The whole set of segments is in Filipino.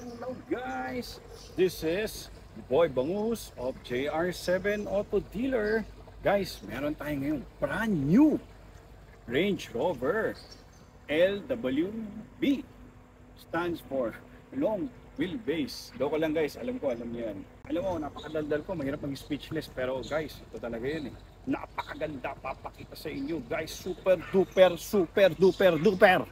Hello guys, this is Boy Bangus of JR7 Auto Dealer. Guys, meron tayo ngayon brand new Range Rover LWB. Stands for Long Wheelbase. Doko lang guys, alam niyo yan. Alam mo, napakadaldal ko, mahirap mag-speechless. Pero guys, ito talaga yun eh. Napakaganda, papakita sa inyo guys. Super duper, super duper duper.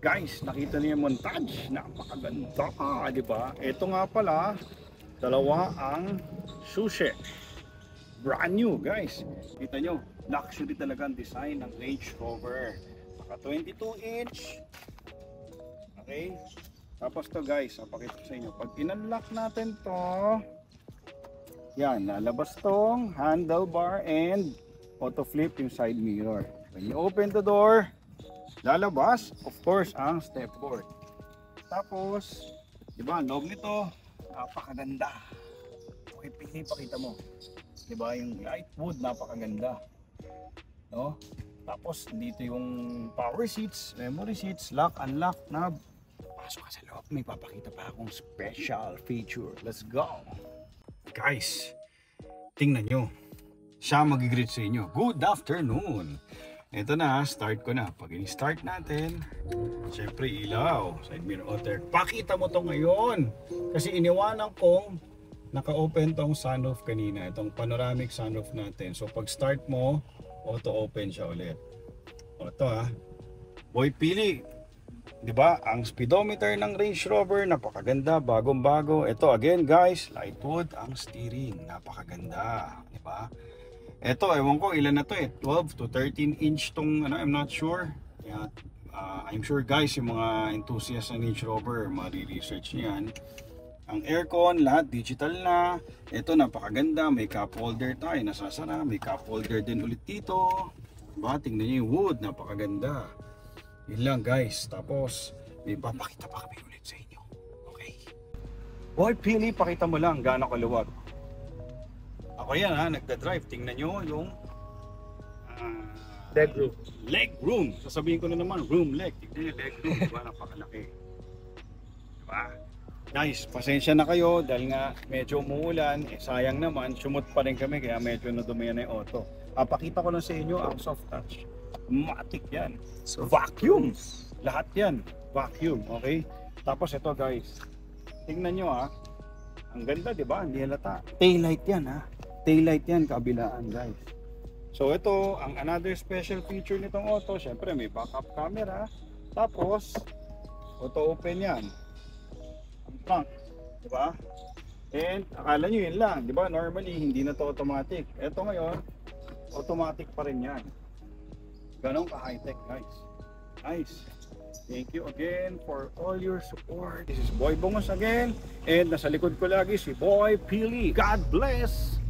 Guys, nakita niyo yung montage, napakaganda, di ba? Ito nga pala, dalawa ang sushi. Brand new, guys. Kita nyo, luxury talaga ang design ng Range Rover. Naka 22-inch. Okay? Tapos to guys, papakita ko sa inyo. Pag in-unlock natin to, yan, lalabas tong handlebar and auto flip yung side mirror. When you open the door, lalabas, of course, ang stepboard. Tapos, di ba, ang loob nito, napakaganda. Okay, pinipakita mo. Di ba, yung light wood, napakaganda. No? Tapos, dito yung power seats, memory seats, lock, unlock, knob. Pasok ka sa loob, may papakita pa akong special feature. Let's go! Guys, tingnan nyo. Siya mag-greet sa inyo. Good afternoon! Ito na, start ko na. Pag in-start natin, syempre ilaw, side mirror auto. Pakita mo to ngayon. Kasi iniwanan kong naka-open tong sunroof kanina. Itong panoramic sunroof natin. So pag start mo, auto-open siya ulit. O ito ha. Boy Pili. Diba? Ang speedometer ng Range Rover, napakaganda, bagong-bago. Ito again guys, lightwood ang steering. Napakaganda. Diba? Eto, ewan ko ilan na to eh, 12 to 13 inch tong ano, I'm not sure. Yeah, I'm sure guys, yung mga enthusiasts ng Range Rover, mari-research niyan. Ang aircon, lahat digital na. Ito, napakaganda, may cup holder tayo, nasasara. May cup holder din ulit dito. Diba? Tingnan nyo yung wood, napakaganda. Yun lang guys, tapos may papakita pa kami ulit sa inyo. Okay? Boy, Pili, pakita mo lang gaano kaluwag. Ako yan ha, nagda-drive. Tingnan nyo yung leg room. Sasabihin ko na naman, room leg. Tingnan yung leg room. Diba? Napakalaki. Diba? Guys, pasensya na kayo dahil nga medyo umuulan. Eh, sayang naman, sumot pa rin kami kaya medyo nadumihan na yung auto. Papakita ko lang sa inyo ang soft touch. Matic yan. So, vacuum. Lahat yan. Vacuum. Okay? Tapos ito guys. Tingnan nyo ha. Ang ganda, di ba? Hindi halata. Taillight yan ha. Taillight yan, kabilaan guys. So ito, ang another special feature nitong auto, syempre may backup camera. Tapos, auto open yan. Ang trunk, di ba? And akala nyo yun lang, di ba? Normally, hindi na to automatic. Ito ngayon, automatic pa rin yan. Ganon ka high-tech guys. Nice. Thank you again for all your support. This is Boy Bangus again. And nasa likod ko lagi si Boy Pili. God bless!